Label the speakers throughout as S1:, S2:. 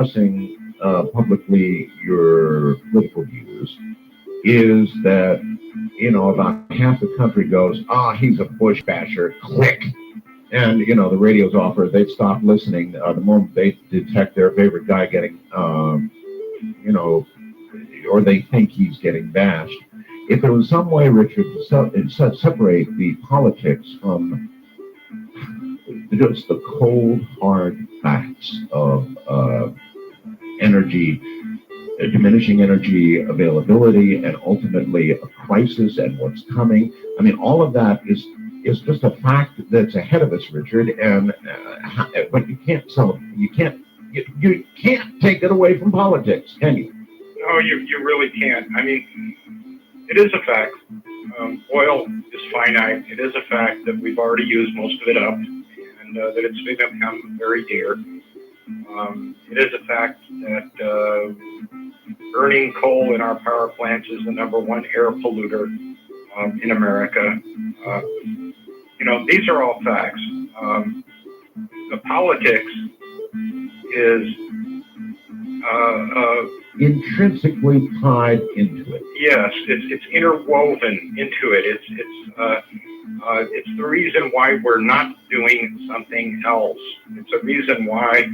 S1: expressing publicly your political views is that, about half the country goes, he's a Bush basher, click. And, the radio's offer, they've stopped listening the moment they detect their favorite guy getting, or they think he's getting bashed. If there was some way, Richard, to separate the politics from just the cold, hard facts of energy, diminishing energy availability, and ultimately a crisis and what's coming. I mean, all of that is just a fact that's ahead of us, Richard. And but you can't you can't take it away from politics, can you?
S2: No, you really can't. I mean, it is a fact. Oil is finite. It is a fact that we've already used most of it up, and that it's become very dear. It is a fact that burning coal in our power plants is the number one air polluter in America. These are all facts. The politics is
S1: intrinsically tied into it.
S2: Yes, it's interwoven into it. It's the reason why we're not doing something else. It's a reason why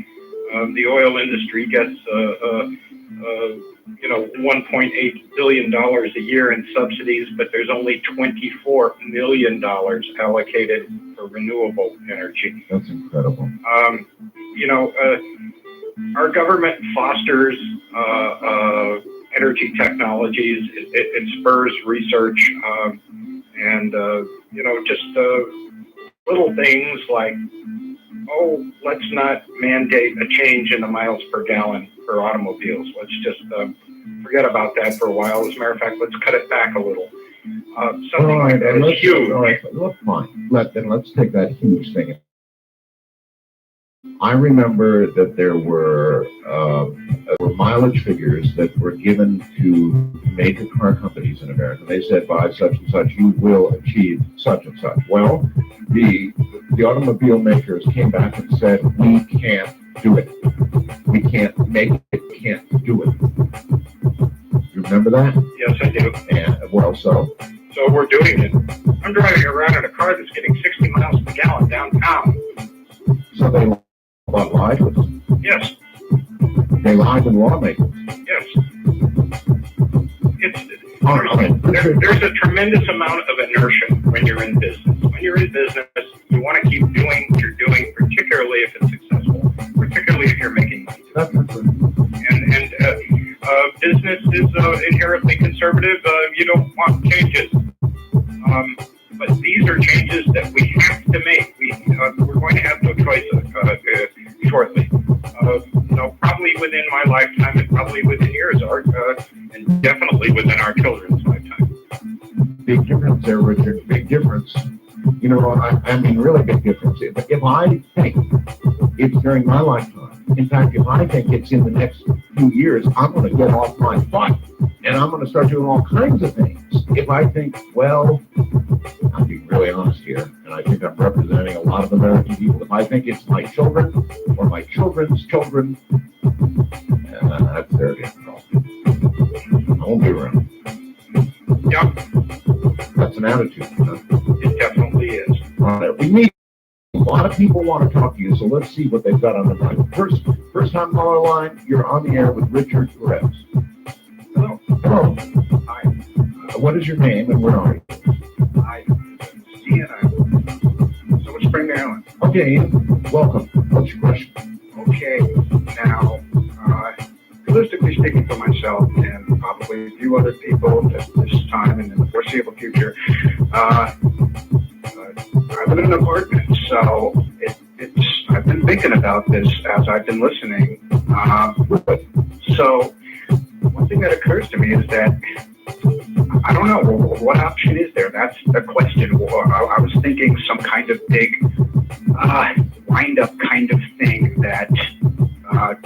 S2: the oil industry gets $1.8 billion a year in subsidies, but there's only $24 million allocated for renewable energy.
S1: That's incredible.
S2: Our government fosters energy technologies. It spurs research, and just little things like, let's not mandate a change in the miles per gallon for automobiles. Let's just forget about that for a while. As a matter of fact, let's cut it back a little. Something like that is huge.
S1: All right, look, fine. Let's take that huge thing. I remember that there were mileage figures that were given to major car companies in America. They said, by such and such, you will achieve such and such. Well, the automobile makers came back and said, we can't do it. We can't make it. We can't do it. You remember that?
S2: Yes, I do.
S1: And, well, so
S2: we're doing it. I'm driving around in a car that's getting 60 miles per gallon downtown.
S1: So they lied with us.
S2: Yes.
S1: They lied to lawmakers.
S2: Yes. There's a tremendous amount of inertia when you're in business. When you're in business, you want to keep doing what you're doing, particularly if it's successful, particularly if you're making money.
S1: That's true.
S2: And business is inherently conservative. You don't want changes. But these are changes that we have to make. We're going to have no choice shortly. Probably within my lifetime and probably within yours, and definitely within our children's lifetime.
S1: Big difference there, Richard. Big difference. I mean, really big difference. If I think it's during my lifetime, in fact, if I think it's in the next few years, I'm going to get off my butt and I'm going to start doing all kinds of things. If I think, well, I'm being really honest here, and I think I'm representing a lot of American people. If I think it's my children or my children's children, that's their difficult. I won't be around.
S2: Yep.
S1: That's an attitude.
S2: It definitely is.
S1: All right, we need a lot of people want to talk to you, so let's see what they've got on their mind. First time caller line, you're on the air with Richard Perez.
S2: Hello.
S1: Hello.
S2: Hi.
S1: What is your name and where are you?
S2: Hi. Sienna. So it's Spring, Maryland.
S1: Okay, Ian. Welcome. What's your question?
S2: Okay. Now, realistically speaking for myself and probably a few other people at this time and in the foreseeable future, I live in an apartment, so I've been thinking about this as I've been listening. So one thing that occurs to me is that I don't know, what option is there? That's the question. I was thinking some kind of big wind-up kind of thing that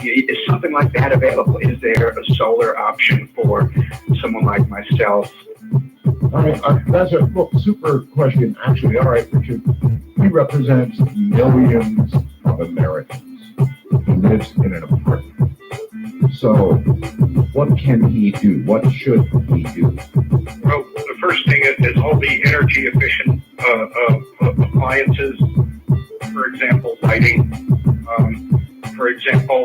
S2: is something like that available? Is there a solar option for someone like myself?
S1: All right, that's a super question, actually. All right, Richard, he represents millions of Americans. He lives in an apartment. So what can he do? What should he do?
S2: Well, the first thing is all the energy efficient appliances, for example, lighting. For example,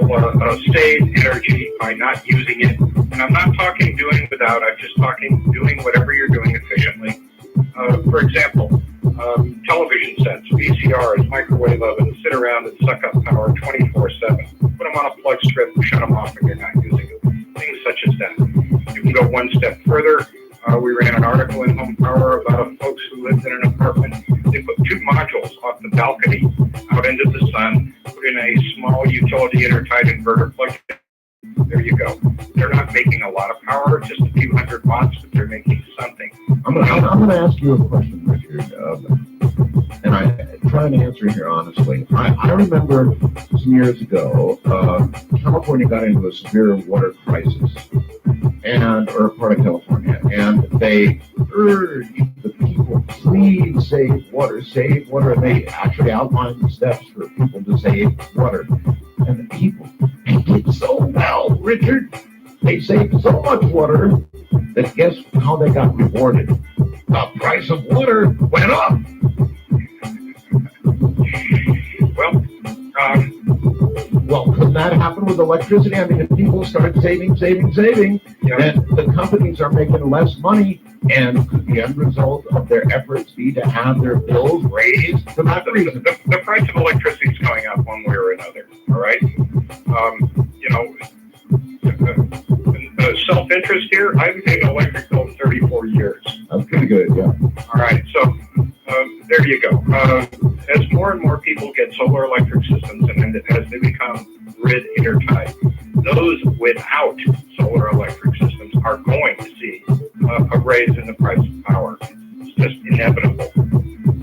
S2: save energy by not using it. And I'm not talking doing without, I'm just talking doing whatever you're doing efficiently. For example, television sets, VCRs, microwave ovens, sit around and suck up power 24/7. Put them on a plug strip and shut them off when you're not using them. Things such as that. You can go one step further. We ran an article in Home Power about folks who lived in an apartment. They put 2 modules off the balcony out into the sun, put in a small utility intertie inverter plug. There you go. They're not making a lot of power, just a few hundred watts, but they're making something.
S1: I'm going to ask you a question, Richard, and I try and answer here honestly. I remember some years ago, California got into a severe water crisis, or part of California, and they urged the people, please save water, and they actually outlined the steps for people to save water. And the people did so well, Richard. They saved so much water that guess how they got rewarded? The price of water went up. Well, couldn't that happen with electricity? I mean, if people start saving,
S2: yeah.
S1: then the companies are making less money, and could the end result of their efforts be to have their bills raised for that reason?
S2: The price of electricity is going up one way or another, all right? Self-interest here, I've been paying an electric bill 34 years.
S1: That's pretty good, yeah.
S2: All right, so there you go. As more and more people get solar electric systems and as they become grid intertied, those without solar electric systems are going to see a raise in the price of power. It's just inevitable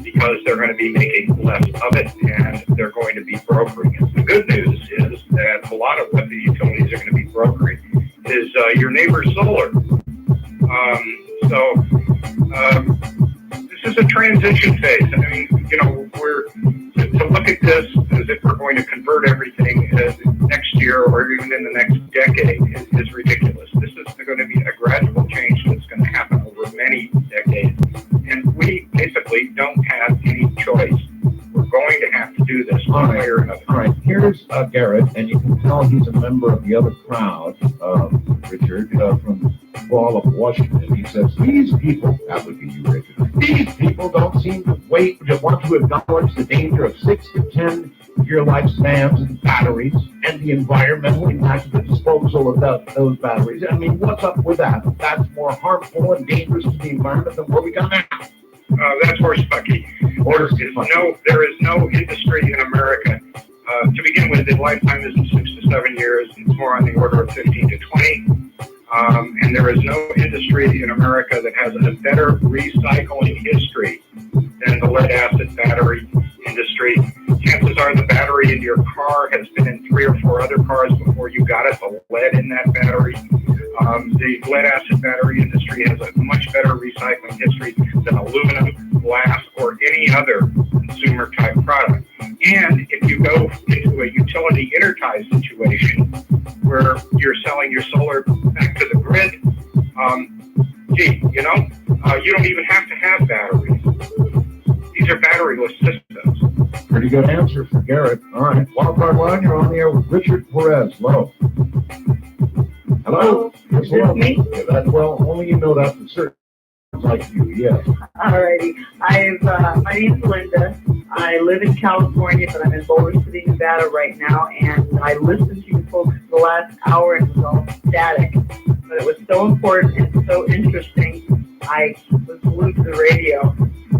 S2: because they're going to be making less of it and they're going to be brokering it. The good news is that a lot of what the utilities are going to be brokering is your neighbor's solar. This is a transition phase. I mean, we're to look at this as if we're going to convert everything next year or even in the next decade is ridiculous. This is going to be a gradual change that's going to happen over many decades, and we basically don't have any choice. We're going to have to do this one way or another.
S1: All right, here's Garrett, and you can tell he's a member of the other crowd, Richard, from Ball of Washington. He says, these people, that would be you, Richard, these people don't seem to want to acknowledge the danger of 6 to 10 year lifespans and batteries and the environmental impact of the disposal of those batteries. I mean, what's up with that? That's more harmful and dangerous to the environment than what we got now.
S2: That's horsepucky. There is no industry in America. To begin with, the lifetime isn't 6 to 7 years. It's more on the order of 15 to 20. And there is no industry in America that has a better recycling history than the lead-acid battery industry. Chances are the battery in your car has been in 3 or 4 other cars before you got it, the lead in that battery. The lead-acid battery industry has a much better recycling history than aluminum, glass, or any other consumer-type product. And if you go into a utility intertie situation where you're selling your solar back to the grid, you don't even have to have batteries. These are batteryless systems.
S1: Pretty good answer for Garrett. All right, Wildcard Line, you're on the air with Richard Perez. Hello. Hello?
S3: Is this me?
S1: Well, only you know that for certain. Like you, yes.
S3: Alrighty. My name's Linda. I live in California, but I'm in Boulder City, Nevada right now, and I listened to you folks the last hour and it was all static. But it was so important and so interesting. I was glued to the radio.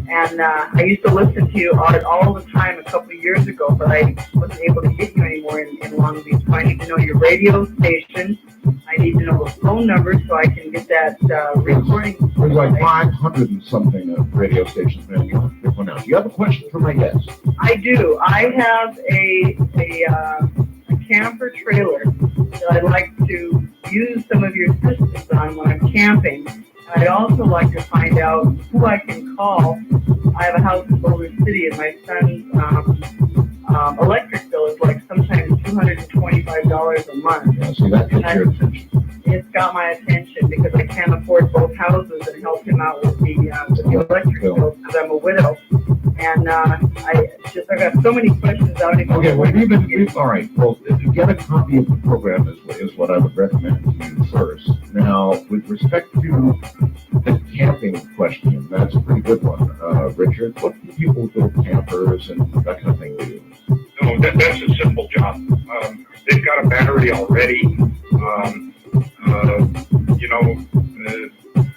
S3: And I used to listen to you all the time a couple of years ago, but I wasn't able to get you anymore in Long Beach. So I need to know your radio station. I need to know the phone number so I can get that recording.
S1: There's like 500 and something radio stations, man. You have to pick one out. Do you have a question for my guest? I
S3: do. I have a camper trailer that I'd like to use some of your systems on when I'm camping. And I'd also like to find out who I can call. I have a house in Boulder City, and my son's electric bill is like sometimes $225 a month.
S1: Yeah, see, that gets your attention.
S3: It's got my attention because I can't afford both houses and help him out with the electric bill because I'm a widow. And I've got so many questions out.
S1: Okay, well, all right. Well, get a copy of the program is what I would recommend to you first. Now, with respect to the camping question, that's a pretty good one, Richard. What do people build campers and that kind of thing do?
S2: No, that's a simple job. They've got a battery already.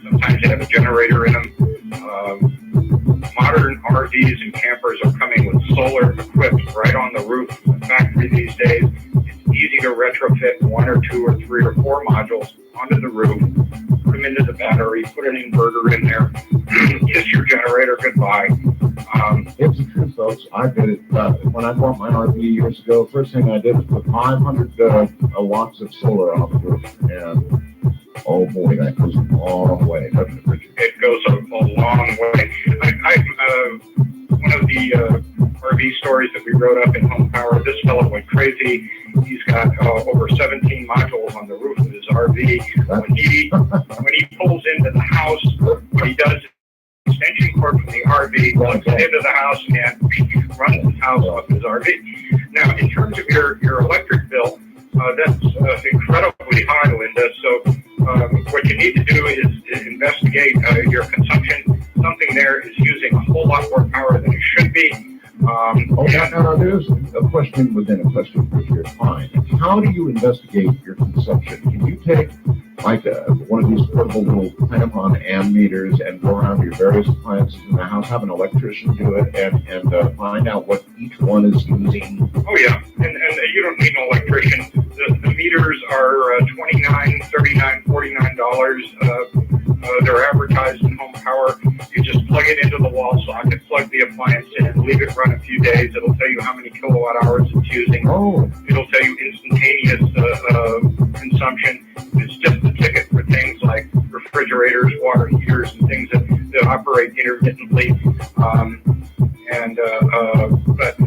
S2: Sometimes they have a generator in them. Modern RVs and campers are coming with solar equipped right on the roof of the factory these days. It's easy to retrofit 1 or 2 or 3 or 4 modules onto the roof, put them into the battery, put an inverter in there, kiss your generator goodbye.
S1: It's the truth, folks. I did it. When I bought my RV years ago, first thing I did was put 500 watts of solar on the roof. And oh boy, that goes a long way, doesn't it, Richard?
S2: It goes a long way. One of the RV stories that we wrote up in Home Power, this fellow went crazy. He's got over 17 modules on the roof of his RV. When he pulls into the house, what he does is extension cord from the RV, plugs it into the house, and runs his house off his RV. Now, in terms of your electric bill, that's incredibly high, Linda. So what you need to do is investigate your consumption. Something there is using a whole lot more power than it should be.
S1: Now, there's a question within a question, Richard. Fine. How do you investigate your consumption? Can you take one of these portable little Pentagon ammeters and go around to your various appliances in the house, have an electrician do it, and find out what each one is using?
S2: Oh, yeah. And you don't need an electrician. The meters are $29, $39, $49. They're advertised in Home Power. You just plug it into the wall socket, plug the appliance in, leave it run a few days. It'll tell you how many kilowatt hours it's using.
S1: Oh.
S2: It'll tell you instantaneous consumption. It's just a ticket for things like refrigerators, water heaters, and things that operate intermittently. But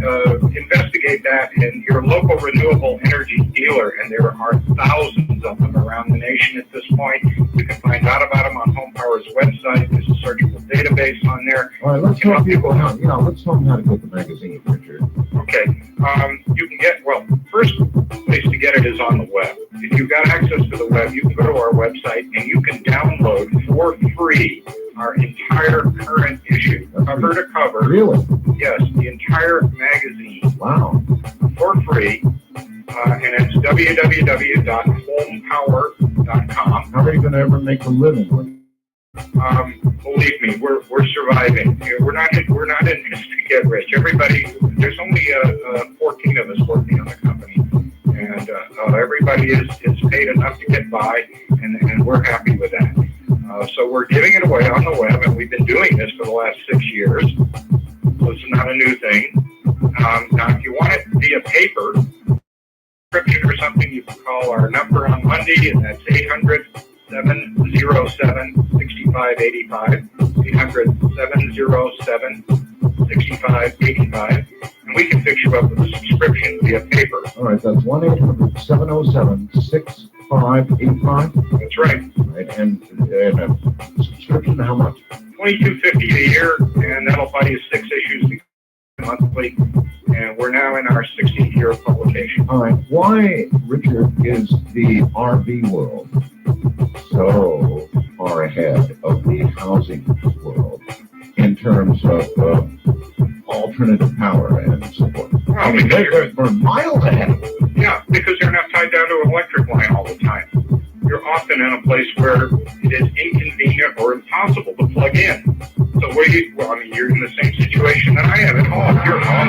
S2: investigate that in your local renewable energy dealer, and there are thousands of them around the nation at this point. You can find out about them on Home Power's website. There's a searchable database on there.
S1: All right, let's tell people how. Let's tell them how to get the magazine, Richard.
S2: Okay, you can get first place to get it is on the web. If you've got access to the web, you can go to our website and you can download for free our entire current issue, cover to cover.
S1: Really?
S2: Yes, the entire magazine.
S1: Wow.
S2: For free. And it's www.homepower.com.
S1: How are you going to ever make a living with it?
S2: Believe me, we're surviving. We're not in this to get rich. There's only 14 of us working on the company, and everybody is paid enough to get by, and we're happy with that. So we're giving it away on the web, and we've been doing this for the last 6 years. So it's not a new thing. Now, if you want it via paper, subscription or something, you can call our number on Monday, and that's 800-707-6585, 800-707-6585, and we can fix you up with a subscription via paper.
S1: All right, that's 1-800-707-6585.
S2: That's right.
S1: And a subscription, how much?
S2: $22.50 a year, and that'll buy you 6 issues monthly, and we're now in our 60th year of publication.
S1: All right. Why, Richard, is the RV world so far ahead of the housing world in terms of alternative power and so forth?
S2: Well,
S1: I mean, they're miles ahead.
S2: Yeah, because they're not tied down to an electric line all the time. You're often in a place where it is inconvenient or impossible to plug in. So you're in the same situation that I am at home. You're home.